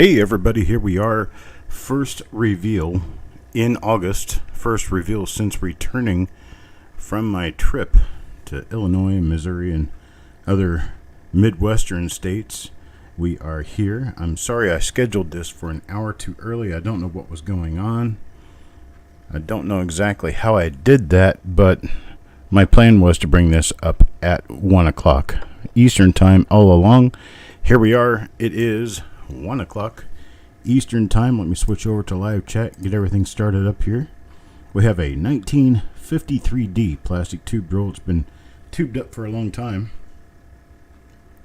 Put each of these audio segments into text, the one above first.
Hey everybody, here we are. First reveal in August. First reveal since returning from my trip to Illinois, Missouri, and other Midwestern states. We are here. I'm sorry I scheduled this for an hour too early. I don't know what was going on. I don't know exactly how I did that, but my plan was to bring this up at 1 o'clock Eastern time all along. Here we are. It is 1 o'clock Eastern time. Let me switch over to live chat, get everything started up here. We have a 1953D plastic tube roll. It's been tubed up for a long time.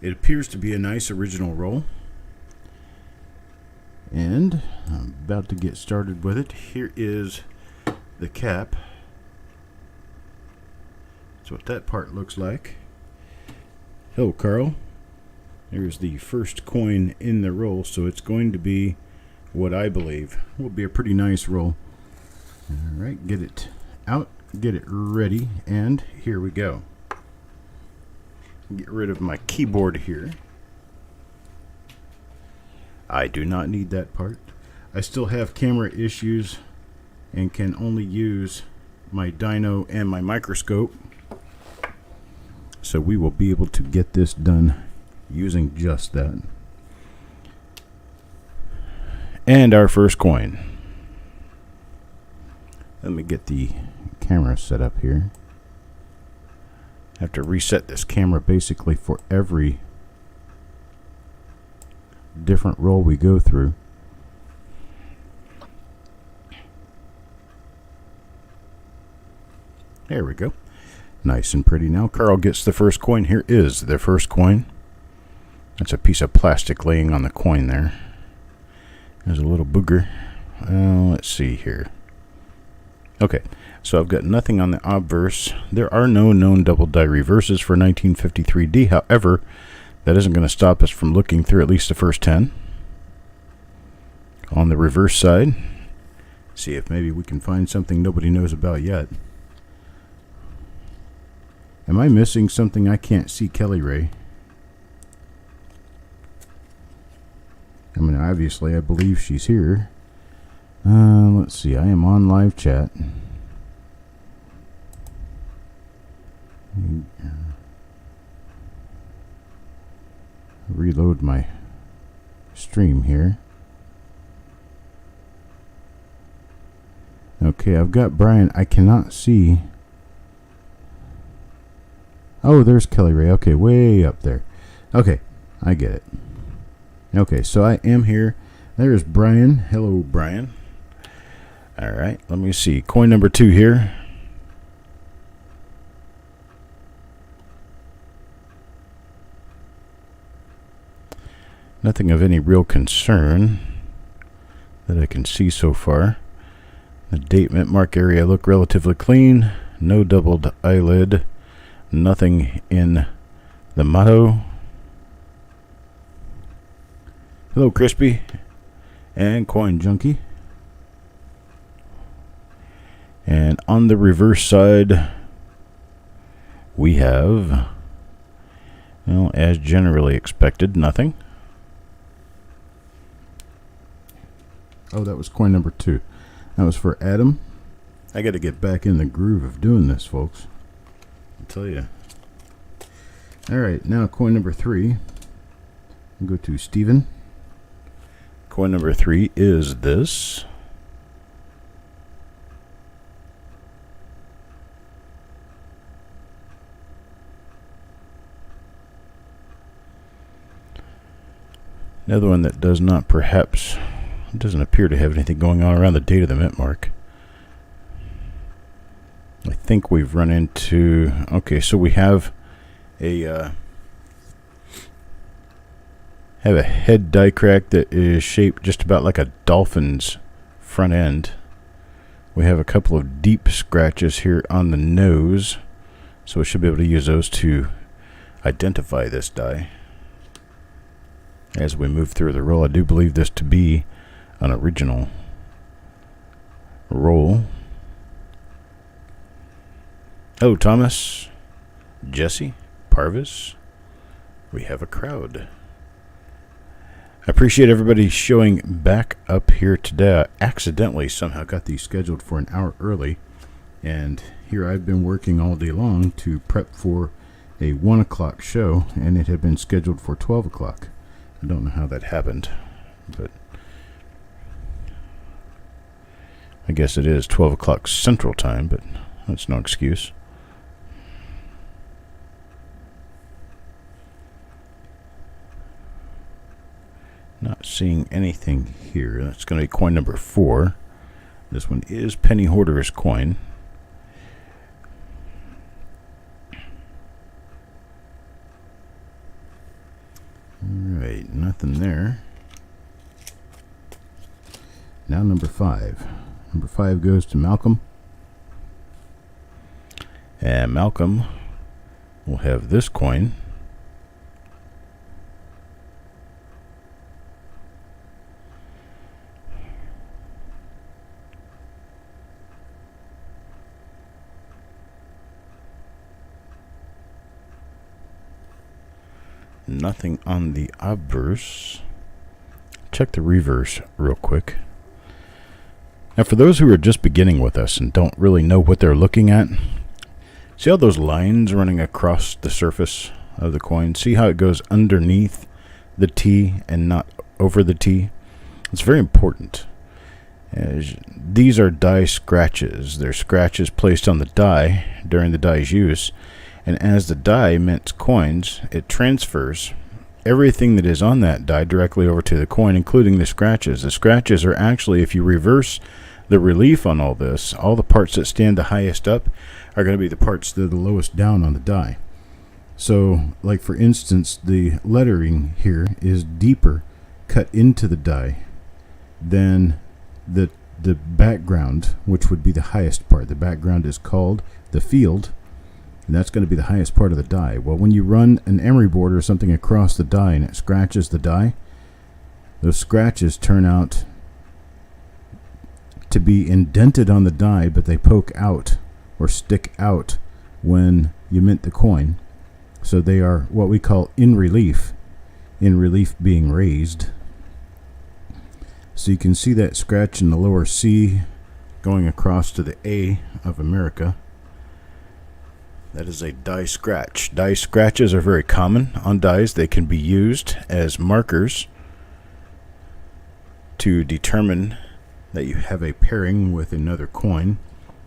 It appears to be a nice original roll. And I'm about to get started with it. Here is the cap. That's what that part looks like. Hello, Carl. There's the first coin in the roll, so it's going to be what I believe will be a pretty nice roll. All right, get it out, get it ready, and here we go. Get rid of my keyboard here. I do not need that part. I still have camera issues and can only use my dyno and my microscope, so we will be able to get this done using just that. And our first coin. Let me get the camera set up here. I have to reset this camera basically for every different roll we go through. There we go. Nice and pretty now. Carl gets the first coin. Here is the first coin. That's a piece of plastic laying on the coin there. There's a little booger. Let's see here. Okay, so I've got nothing on the obverse. There are no known double die reverses for 1953D. However, that isn't going to stop us from looking through at least the first 10. On the reverse side, see if maybe we can find something nobody knows about yet. Am I missing something I can't see, Kelly Ray? I mean, obviously, I believe she's here. Let's see. I am on live chat. Reload my stream here. Okay, I've got Brian. I cannot see. Oh, there's Kelly Ray. Okay, way up there. Okay, I get it. Okay, so I am here. There's Brian. Hello, Brian. All right, let me see. Coin number 2 here. Nothing of any real concern that I can see so far. The date mint mark area look relatively clean. No doubled eyelid. Nothing in the motto. Hello, Crispy and Coin Junkie. And on the reverse side, we have, well, as generally expected, nothing. Oh, that was coin number 2. That was for Adam. I got to get back in the groove of doing this, folks. I'll tell you. All right, now coin number 3. I'll go to Steven. Coin number 3 is this. Another one that does not perhaps, doesn't appear to have anything going on around the date of the mint mark. I think we've run into, okay, so we have a head die crack that is shaped just about like a dolphin's front end. We have a couple of deep scratches here on the nose, so we should be able to use those to identify this die. As we move through the roll, I do believe this to be an original roll. Hello, Thomas, Jesse, Parvis. We have a crowd. I appreciate everybody showing back up here today. I accidentally somehow got these scheduled for an hour early, and here I've been working all day long to prep for a 1 o'clock show, and it had been scheduled for 12 o'clock. I don't know how that happened, but I guess it is 12 o'clock Central Time, but that's no excuse. Not seeing anything here. That's going to be coin number 4. This one is Penny Hoarder's coin. Alright, nothing there. Now number 5. Number 5 goes to Malcolm. And Malcolm will have this coin. Nothing on the obverse. Check the reverse real quick. Now, for those who are just beginning with us and don't really know what they're looking at, see how those lines running across the surface of the coin? See how it goes underneath the T and not over the T? It's very important. These are die scratches. They're scratches placed on the die during the die's use. And as the die mints coins, it transfers everything that is on that die directly over to the coin, including the scratches. The scratches are actually, if you reverse the relief on all this, all the parts that stand the highest up are going to be the parts that are the lowest down on the die. So, like for instance, the lettering here is deeper cut into the die than the background, which would be the highest part. The background is called the field, and that's going to be the highest part of the die. Well, when you run an emery board or something across the die and it scratches the die, those scratches turn out to be indented on the die, but they poke out or stick out when you mint the coin. So they are what we call in relief being raised. So you can see that scratch in the lower C going across to the A of America. That is a die scratch. Die scratches are very common on dies. They can be used as markers to determine that you have a pairing with another coin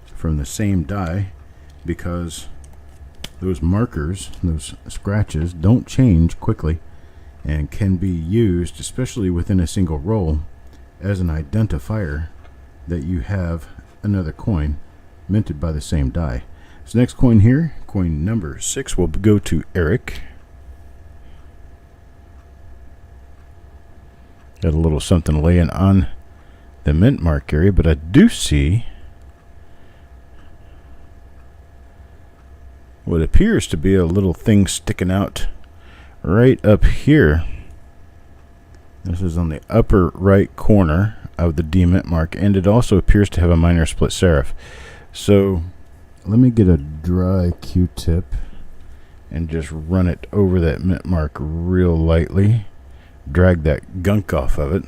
from the same die, because those markers, those scratches, don't change quickly and can be used, especially within a single roll, as an identifier that you have another coin minted by the same die. So next coin here, coin number 6, will go to Eric. Got a little something laying on the mint mark area, but I do see what appears to be a little thing sticking out right up here. This is on the upper right corner of the D mint mark, and it also appears to have a minor split serif. So let me get a dry Q-tip and just run it over that mint mark real lightly. Drag that gunk off of it.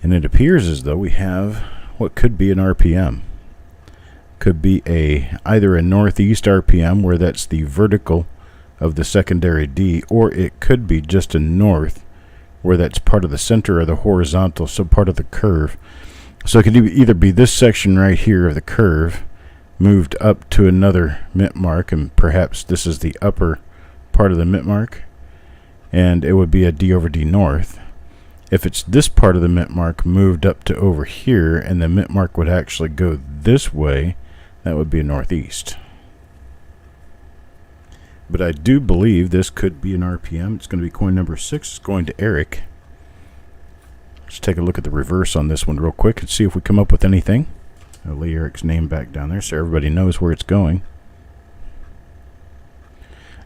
And it appears as though we have what could be an RPM. Could be either a northeast RPM, where that's the vertical of the secondary D, or it could be just a north, where that's part of the center of the horizontal, so part of the curve. So it could either be this section right here of the curve moved up to another mint mark, and perhaps this is the upper part of the mint mark, and it would be a D over D north. If it's this part of the mint mark moved up to over here, and the mint mark would actually go this way, that would be a northeast. But I do believe this could be an RPM. It's going to be coin number 6. It's going to Eric. Let's take a look at the reverse on this one real quick and see if we come up with anything. I'll lay Eric's name back down there so everybody knows where it's going.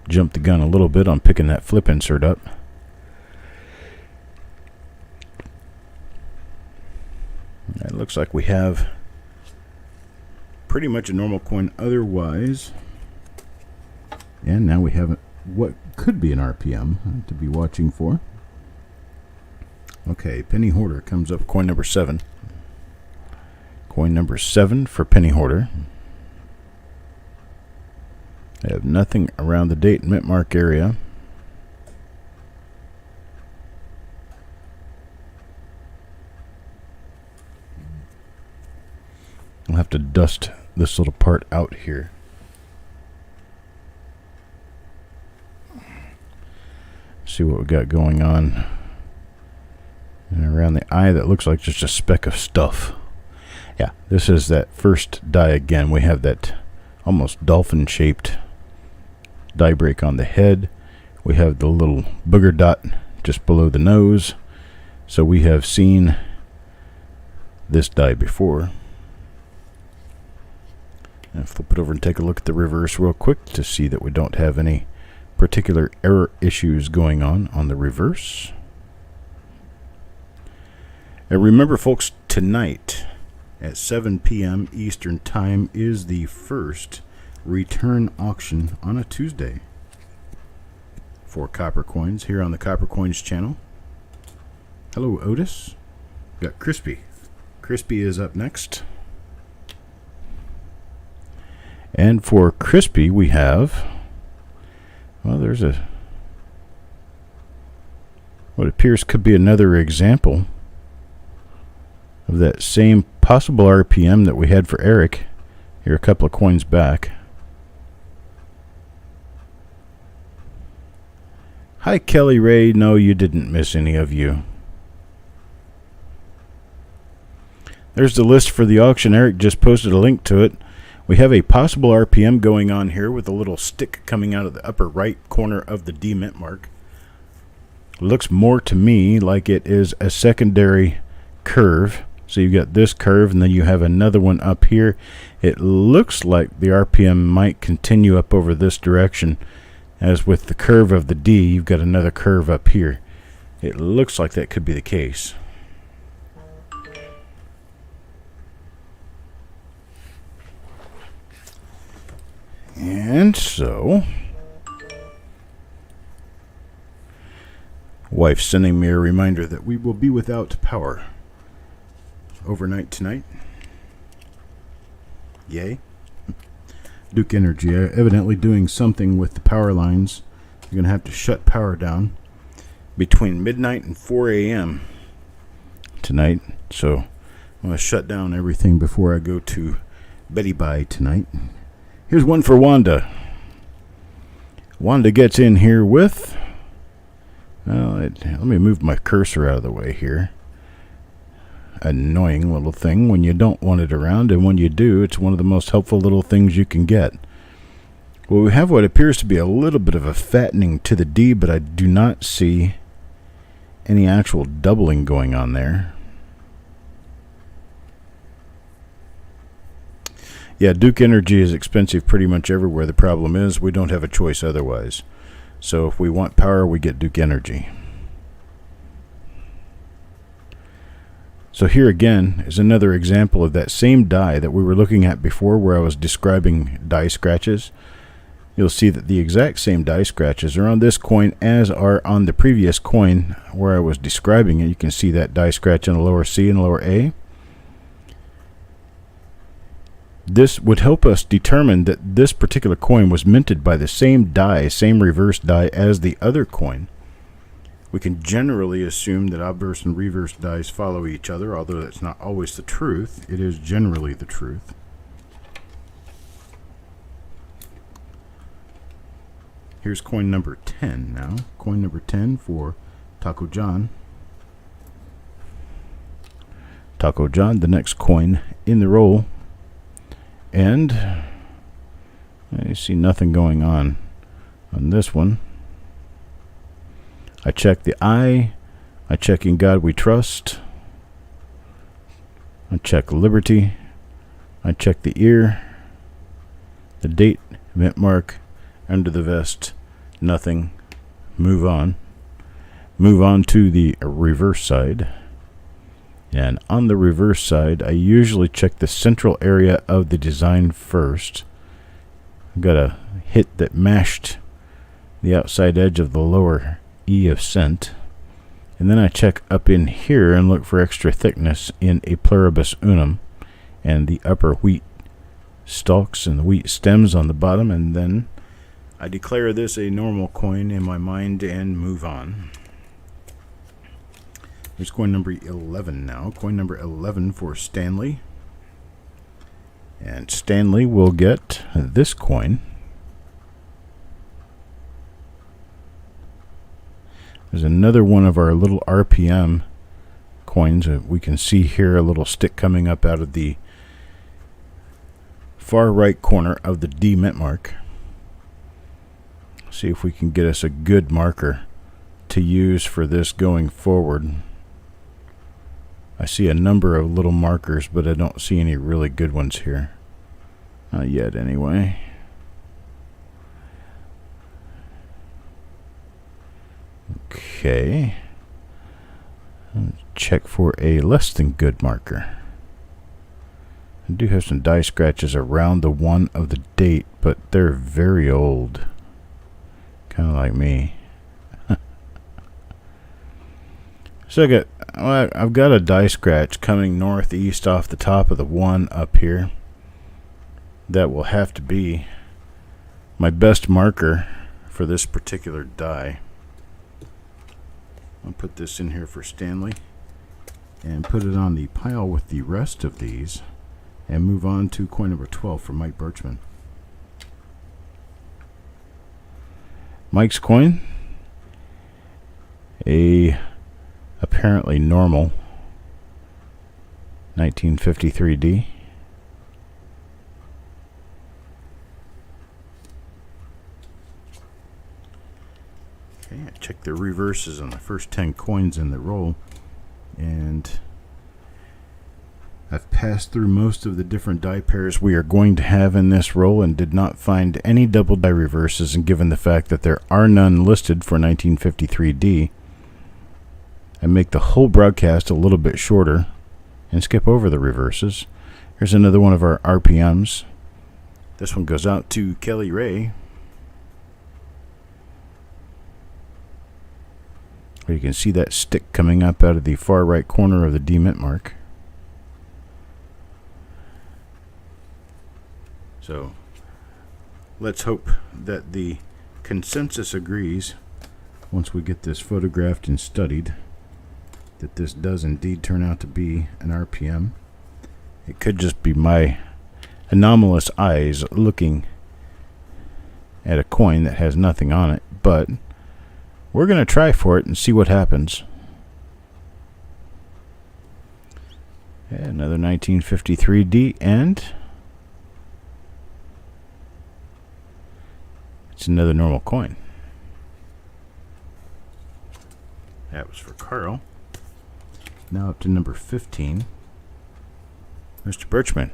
Jump the gun a little bit on picking that flip insert up. It looks like we have pretty much a normal coin otherwise. And now we have what could be an RPM to be watching for. Okay, penny hoarder comes up, coin number 7. Coin number 7 for penny hoarder. I have nothing around the date and mint mark area. I'll have to dust this little part out here. See what we got going on. And around the eye, that looks like just a speck of stuff. Yeah, this is that first die again. We have that almost dolphin-shaped die break on the head. We have the little booger dot just below the nose. So we have seen this die before. And flip it over and take a look at the reverse real quick to see that we don't have any particular error issues going on the reverse. And remember, folks, tonight at 7 p.m. Eastern Time is the first return auction on a Tuesday for copper coins here on the Copper Coins channel. Hello, Otis. We got Crispy. Crispy is up next. And for Crispy, we have, well, there's what appears could be another example of that same possible RPM that we had for Eric here a couple of coins back. Hi, Kelly Ray. No, you didn't miss any of you. There's the list for the auction. Eric just posted a link to it. We have a possible RPM going on here with a little stick coming out of the upper right corner of the D mint mark. Looks more to me like it is a secondary curve. So you've got this curve, and then you have another one up here. It looks like the RPM might continue up over this direction. As with the curve of the D, you've got another curve up here. It looks like that could be the case. And so, wife sending me a reminder that we will be without power overnight tonight. Yay. Duke Energy evidently doing something with the power lines. You're going to have to shut power down between midnight and 4 a.m. tonight. So I'm going to shut down everything before I go to Betty Bye tonight. Here's one for Wanda. Wanda gets in here with, let me move my cursor out of the way here. Annoying little thing when you don't want it around, and when you do, it's one of the most helpful little things you can get. Well, we have what appears to be a little bit of a fattening to the D, but I do not see any actual doubling going on there. Yeah, Duke Energy is expensive pretty much everywhere. The problem is we don't have a choice otherwise. So if we want power, we get Duke Energy. So here again is another example of that same die that we were looking at before, where I was describing die scratches. You'll see that the exact same die scratches are on this coin as are on the previous coin where I was describing it. You can see that die scratch on the lower C and lower A. This would help us determine that this particular coin was minted by the same die, same reverse die as the other coin. We can generally assume that obverse and reverse dies follow each other, although that's not always the truth. It is generally the truth. Here's coin number 10 now. Coin number 10 for Taco John. Taco John, the next coin in the roll. And I see nothing going on this one. I check the eye. I check In God We Trust. I check Liberty. I check the ear. The date, mint mark, under the vest, nothing. Move on. Move on to the reverse side. And on the reverse side, I usually check the central area of the design first. I've got a hit that mashed the outside edge of the lower E of cent. And then I check up in here and look for extra thickness in a pluribus unum and the upper wheat stalks and the wheat stems on the bottom, and then I declare this a normal coin in my mind and move on. Here's coin number 11 now. Coin number 11 for Stanley. And Stanley will get this coin. There's another one of our little RPM coins. We can see here a little stick coming up out of the far right corner of the D mint mark. See if we can get us a good marker to use for this going forward. I see a number of little markers, but I don't see any really good ones here. Not yet, anyway. Okay. Check for a less than good marker. I do have some die scratches around the one of the date, but they're very old. Kind of like me. So I've got a die scratch coming northeast off the top of the one up here. That will have to be my best marker for this particular die. I'll put this in here for Stanley and put it on the pile with the rest of these and move on to coin number 12 for Mike Birchman. Mike's coin, a apparently normal 1953D. Okay, I checked the reverses on the first 10 coins in the roll, and I've passed through most of the different die pairs we are going to have in this roll and did not find any double die reverses, and given the fact that there are none listed for 1953D, I make the whole broadcast a little bit shorter and skip over the reverses. Here's another one of our RPMs. This one goes out to Kelly Ray. Where you can see that stick coming up out of the far right corner of the D mint mark. So let's hope that the consensus agrees once we get this photographed and studied that this does indeed turn out to be an RPM. It could just be my anomalous eyes looking at a coin that has nothing on it, but we're going to try for it and see what happens. Yeah, another 1953D, and it's another normal coin. That was for Carl. Now up to number 15. Mr. Birchman,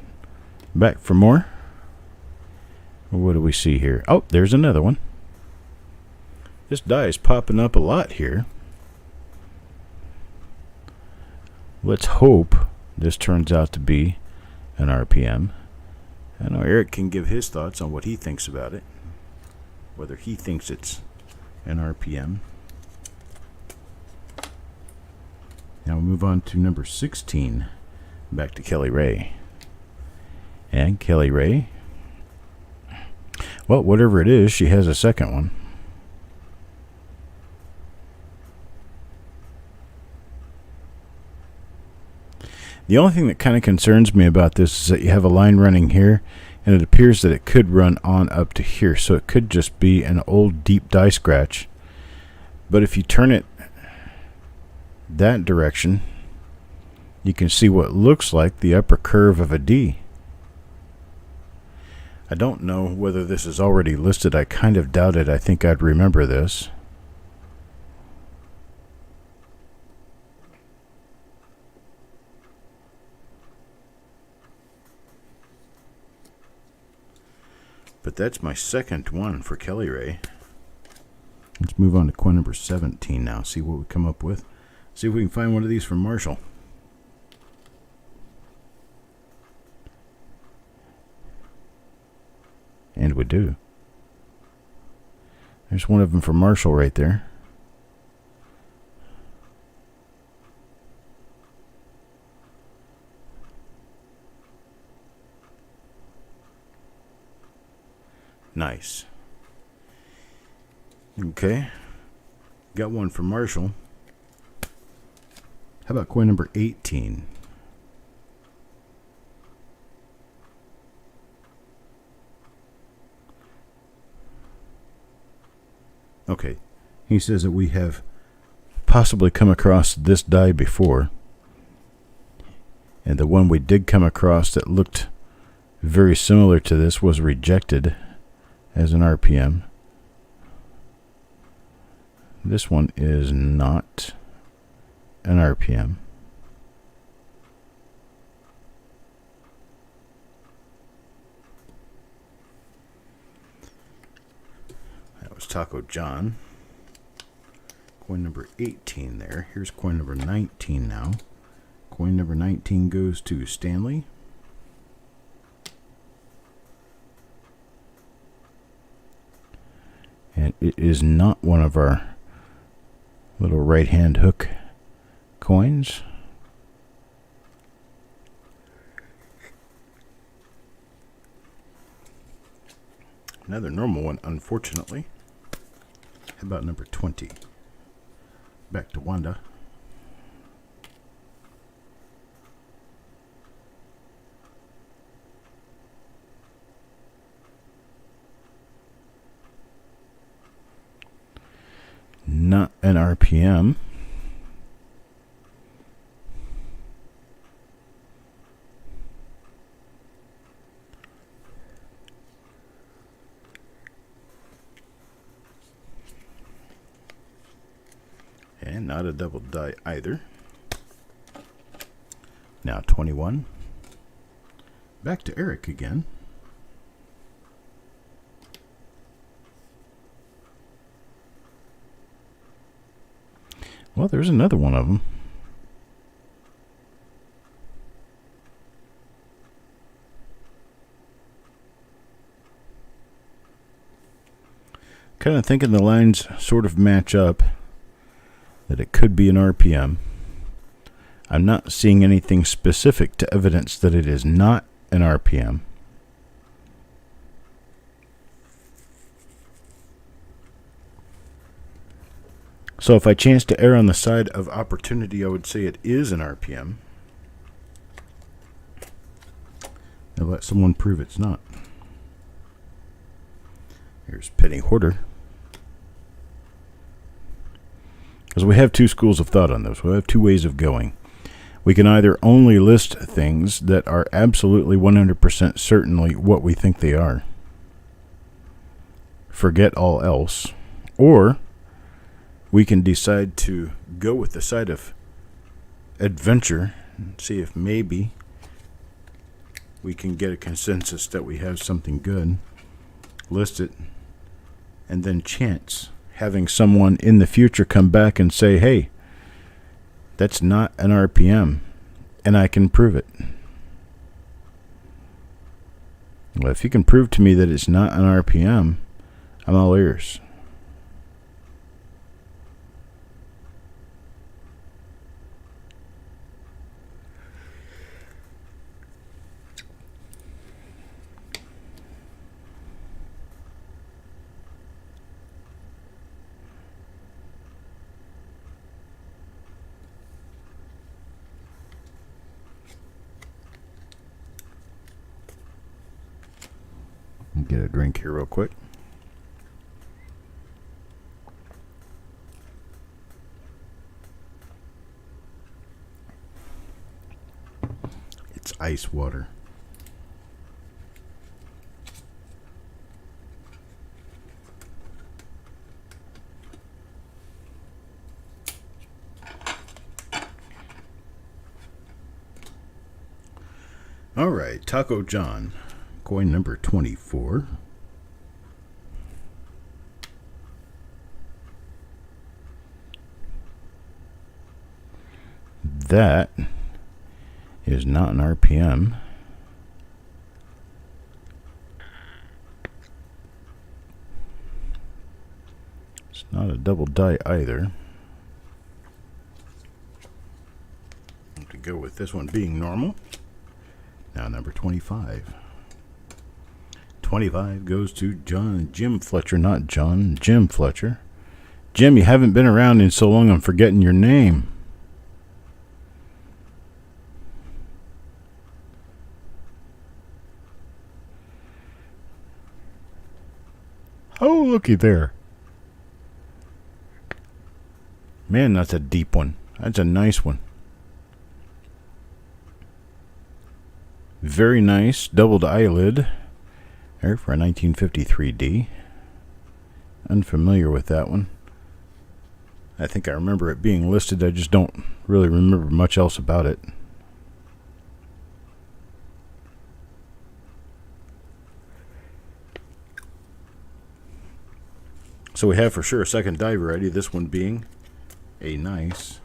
back for more. What do we see here? Oh, there's another one. This die is popping up a lot here. Let's hope this turns out to be an RPM. I know Eric can give his thoughts on what he thinks about it, whether he thinks it's an RPM. Now we'll move on to number 16, back to Kelly Ray. And Kelly Ray, well, whatever it is, she has a second one. The only thing that kind of concerns me about this is that you have a line running here, and it appears that it could run on up to here, so it could just be an old deep die scratch. But if you turn it that direction, you can see what looks like the upper curve of a D. I don't know whether this is already listed. I kind of doubt it. I think I'd remember this. But that's my second one for Kelly Ray. Let's move on to coin number 17 now. See what we come up with. See if we can find one of these from Marshall. And we do. There's one of them from Marshall right there. Nice. Okay. Got one for Marshall. How about coin number 18? Okay. He says that we have possibly come across this die before. And the one we did come across that looked very similar to this was rejected as an RPM. This one is not an RPM. That was Taco John. Coin number 18 there. Here's coin number 19 now. Coin number 19 goes to Stanley. And it is not one of our little right-hand hook coins. Another normal one, unfortunately. How about number 20? Back to Wanda. Not an RPM. And not a double die either. Now 21. Back to Eric again. Well, there's another one of them. Kind of thinking the lines sort of match up, that it could be an RPM. I'm not seeing anything specific to evidence that it is not an RPM. So if I chance to err on the side of opportunity, I would say it is an RPM. Now let someone prove it's not. Here's Penny Hoarder. Because we have two schools of thought on this. We have two ways of going. We can either only list things that are absolutely 100% certainly what we think they are. Forget all else. Or we can decide to go with the side of adventure and see if maybe we can get a consensus that we have something good, list it, and then chance having someone in the future come back and say, hey, that's not an RPM, and I can prove it. Well, if you can prove to me that it's not an RPM, I'm all ears. Get a drink here real quick. It's ice water. All right, Taco John. Coin number 24. That is not an RPM. It's not a double die either. I'm going to go with this one being normal. Now number 25. 25 goes to Jim Fletcher, not John, Jim Fletcher. Jim, you haven't been around in so long I'm forgetting your name. Oh, looky there. Man, that's a deep one. That's a nice one. Very nice doubled eyelid there for a 1953D. Unfamiliar with that one. I think I remember it being listed. I just don't really remember much else about it. So we have for sure a second die variety, this one being a nice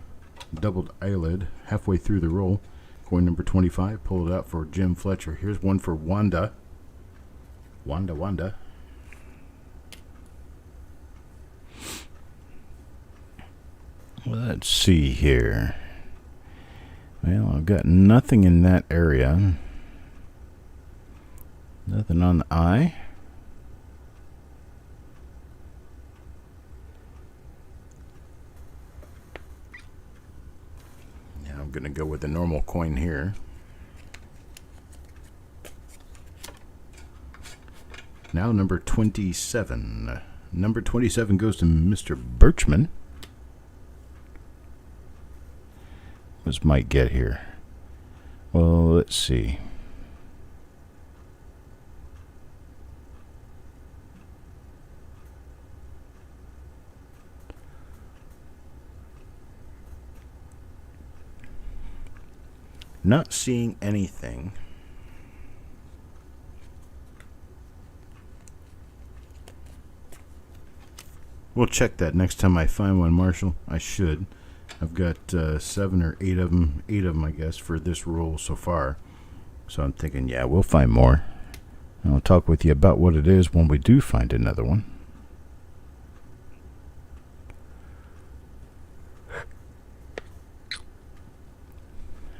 doubled eyelid halfway through the roll. Coin number 25, pull it out for Jim Fletcher. Here's one for Wanda. Wanda. Let's see here. Well, I've got nothing in that area. Nothing on the eye. I'm going to go with the normal coin here. Now number 27. Number 27 goes to Mr. Birchman. What's Mike get here? Well, let's see. Not seeing anything. We'll check that next time I find one, Marshall. I should. I've got 7 or 8 of them. 8 of them, I guess, for this roll so far. So I'm thinking, yeah, we'll find more. And I'll talk with you about what it is when we do find another one.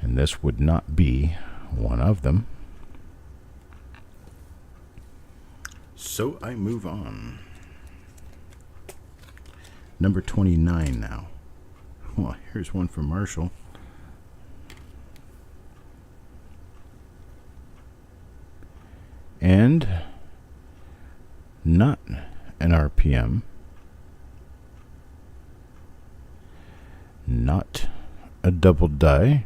And this would not be one of them. So I move on. Number 29 now. Well, here's one for Marshall. And not an RPM. Not a double die.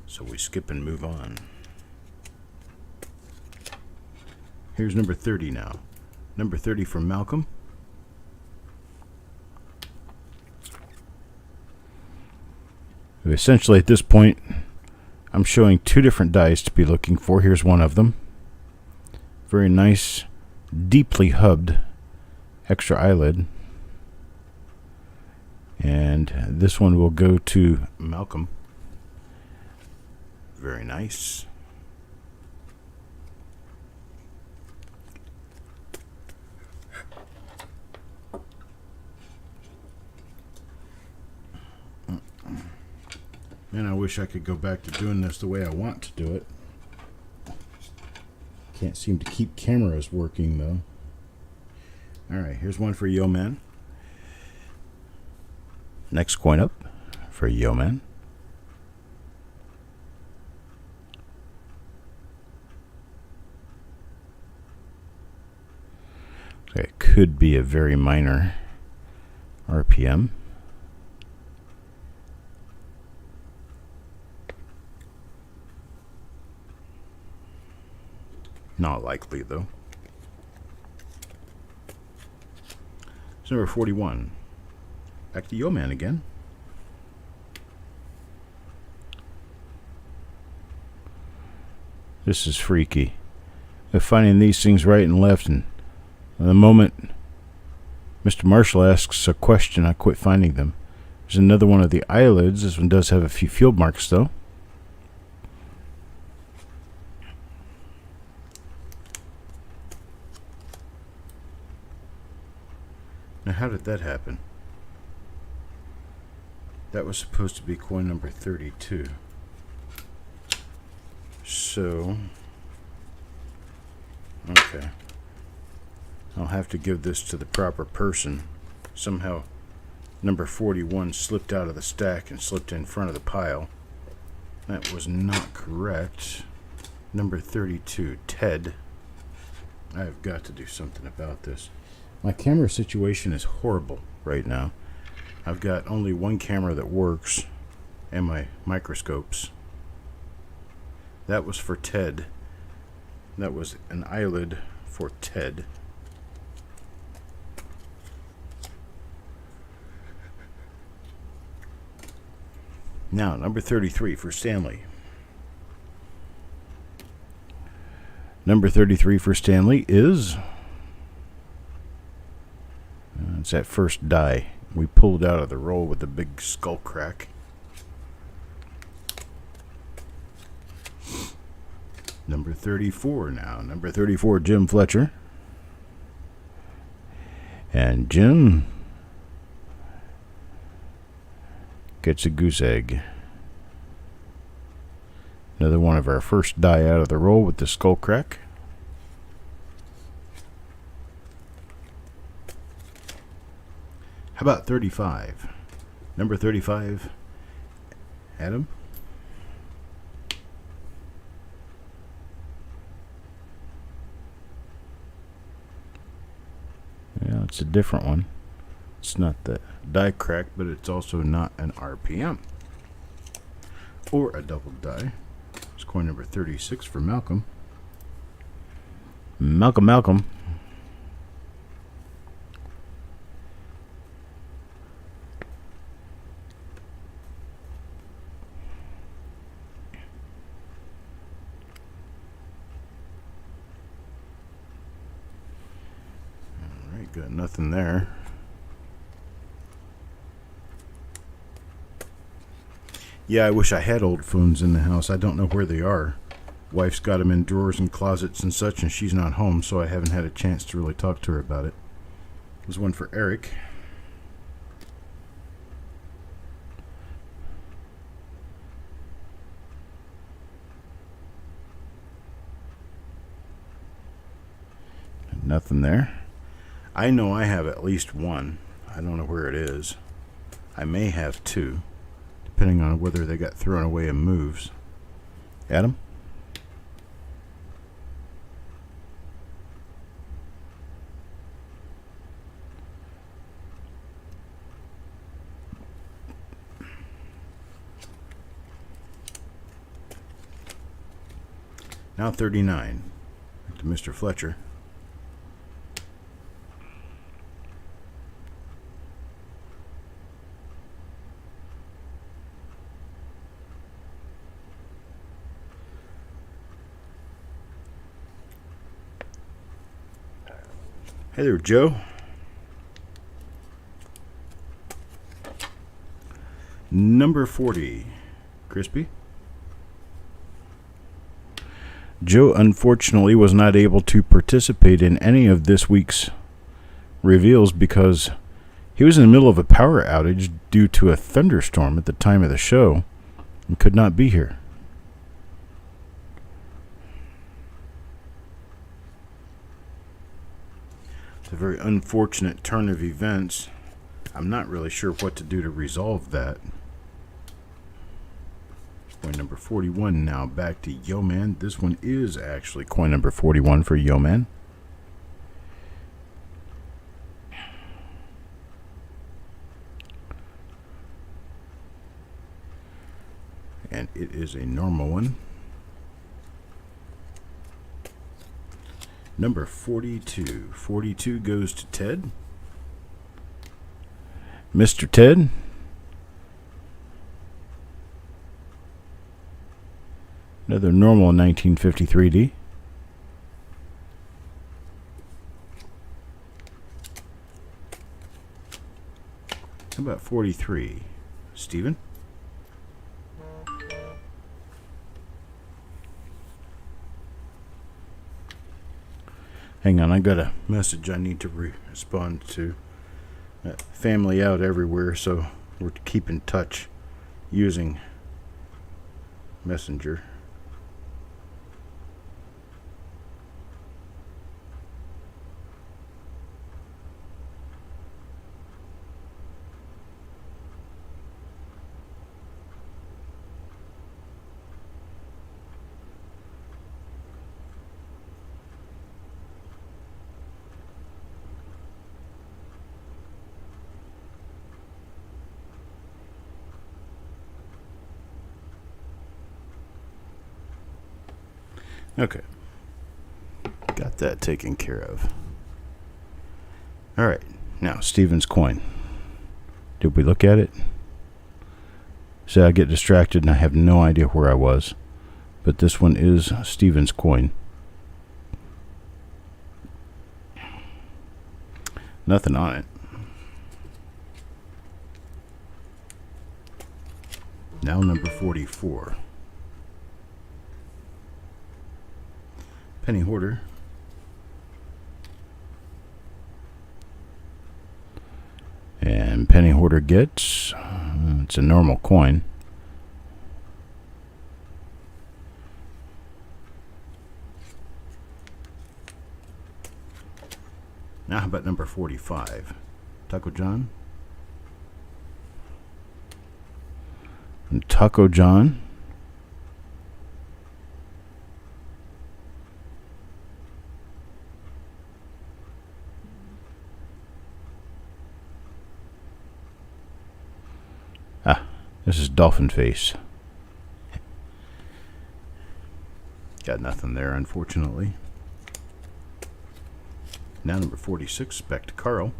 So we skip and move on. Here's number 30 now. Number 30 from Malcolm. Essentially at this point, I'm showing 2 different dies to be looking for. Here's one of them. Very nice, deeply hubbed extra eyelid. And this one will go to Malcolm. Very nice. Man, I wish I could go back to doing this the way I want to do it. Can't seem to keep cameras working, though. Alright, here's one for Yo Man. Next coin up for Yo Man. It could be a very minor RPM. Not likely, though. It's number 41. Back to Yo Man again. This is freaky. They're finding these things right and left, and the moment Mr. Marshall asks a question, I quit finding them. There's another one of the eyelids. This one does have a few field marks, though. Now, how did that happen? That was supposed to be coin number 32. So, okay. I'll have to give this to the proper person. Somehow, number 41 slipped out of the stack and slipped in front of the pile. That was not correct. Number 32, Ted. I've got to do something about this. My camera situation is horrible right now. I've got only one camera that works and my microscopes. That was for Ted. That was an eyelid for Ted. Now, number 33 for Stanley. Number 33 for Stanley is... it's that first die we pulled out of the roll with the big skull crack. Number 34 now. Number 34, Jim Fletcher. And Jim gets a goose egg. Another one of our first die out of the roll with the skull crack. How about 35? Number 35, Adam. Yeah, it's a different one. It's not the die crack, but it's also not an RPM or a double die. It's coin number 36 for Malcolm. Malcolm. Alright, got nothing there. Yeah, I wish I had old phones in the house. I don't know where they are. Wife's got them in drawers and closets and such, and she's not home, so I haven't had a chance to really talk to her about it. There's one for Eric. Nothing there. I know I have at least one. I don't know where it is. I may have two, depending on whether they got thrown away in moves. Adam? Now 39. Back to Mr. Fletcher. Hey there, Joe. Number 40, Crispy. Joe unfortunately was not able to participate in any of this week's reveals because he was in the middle of a power outage due to a thunderstorm at the time of the show and could not be here. A very unfortunate turn of events. I'm not really sure what to do to resolve that. Coin number 41 now back to Yeoman. This one is actually coin number 41 for Yeoman. And it is a normal one. Number 42. 42 goes to Ted. Mr. Ted. Another normal 1953D. How about 43? Steven? Hang on, I got a message I need to respond to. Family out everywhere, so we're to keep in touch using Messenger. Okay. Got that taken care of. Alright. Now, Stevens coin. Did we look at it? See, I get distracted and I have no idea where I was. But this one is Stevens coin. Nothing on it. Now number 44. Penny hoarder. And penny hoarder gets, it's a normal coin. Now how about number 45? Taco John. And Taco John. This is Dolphin Face. Got nothing there, unfortunately. Now number 46, back to Carl.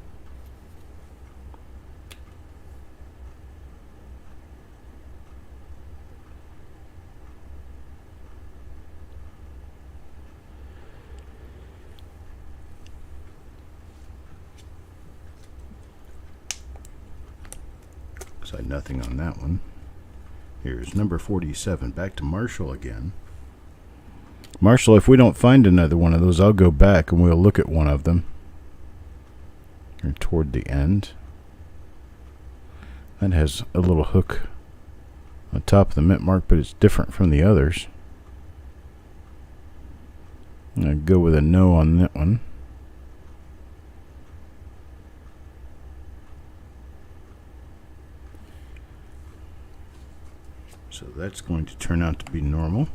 Looks like nothing on that one. Here's number 47, back to Marshall again. Marshall, if we don't find another one of those, I'll go back and we'll look at one of them. Here toward the end. That has a little hook on top of the mint mark, but it's different from the others. I'm going to go with a no on that one. So that's going to turn out to be normal.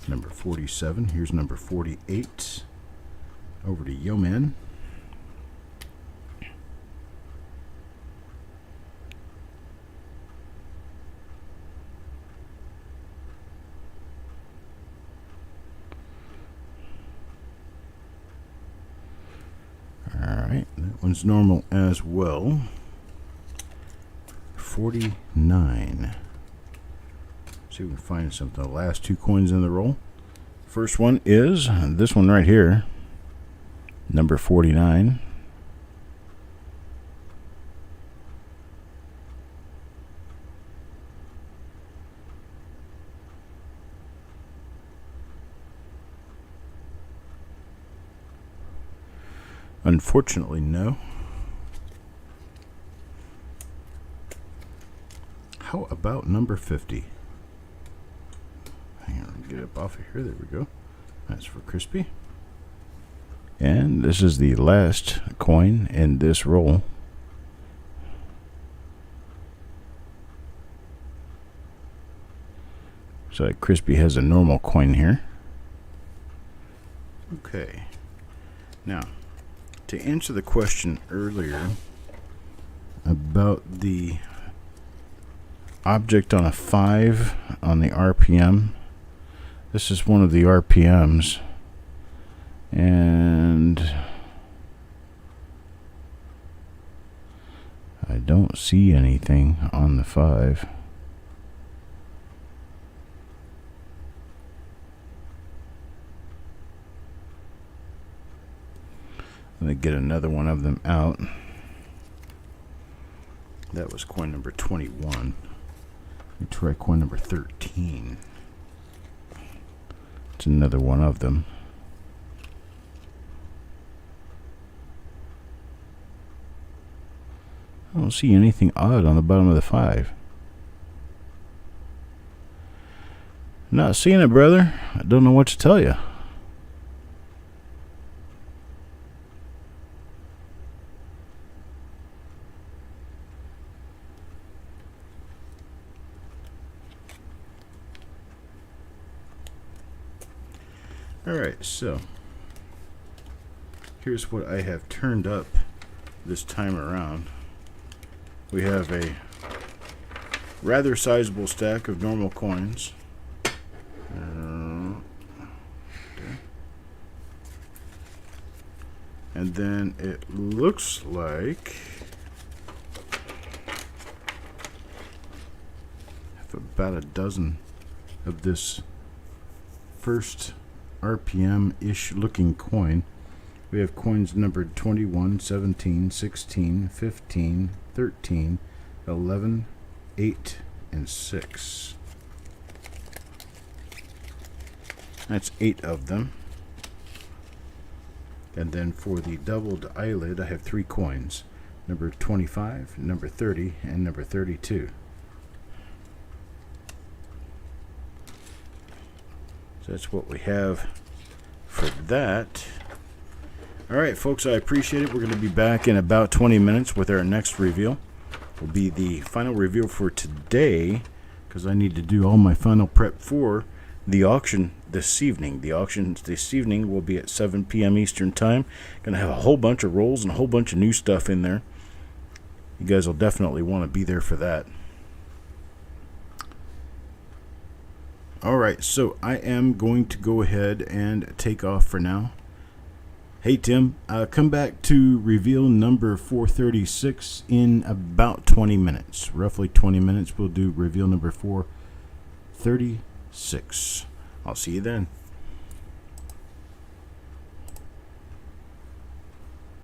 Number 47. Here's number 48. Over to Yeoman. Alright, that one's normal as well. 49. See if we can find something. The last two coins in the roll. First one is this one right here. Number 49. Unfortunately, no. How about number 50? Hang on, get up off of here. There we go. That's for Crispy. And this is the last coin in this roll. So Crispy has a normal coin here. Okay. Now, to answer the question earlier about the object on a 5 on the RPM, this is one of the RPMs, and I don't see anything on the 5. Let me get another one of them out. That was coin number 21. Let me try coin number 13. It's another one of them. I don't see anything odd on the bottom of the 5. Not seeing it, brother. I don't know what to tell you. Alright, so here's what I have turned up this time around. We have a rather sizable stack of normal coins. And then it looks like I have about a dozen of this first RPM-ish looking coin. We have coins numbered 21, 17, 16, 15, 13, 11, 8, and 6. That's 8 of them. And then for the doubled eyelid, I have 3 coins. Number 25, number 30, and number 32. So that's what we have for that. Alright folks, I appreciate it. We're going to be back in about 20 minutes with our next reveal. Will be the final reveal for today, because I need to do all my final prep for the auction this evening. The auction this evening will be at 7 p.m. Eastern Time. Going to have a whole bunch of rolls and a whole bunch of new stuff in there. You guys will definitely want to be there for that. Alright, so I am going to go ahead and take off for now. Hey Tim, come back to reveal number 436 in about 20 minutes. Roughly 20 minutes, we'll do reveal number 436. I'll see you then.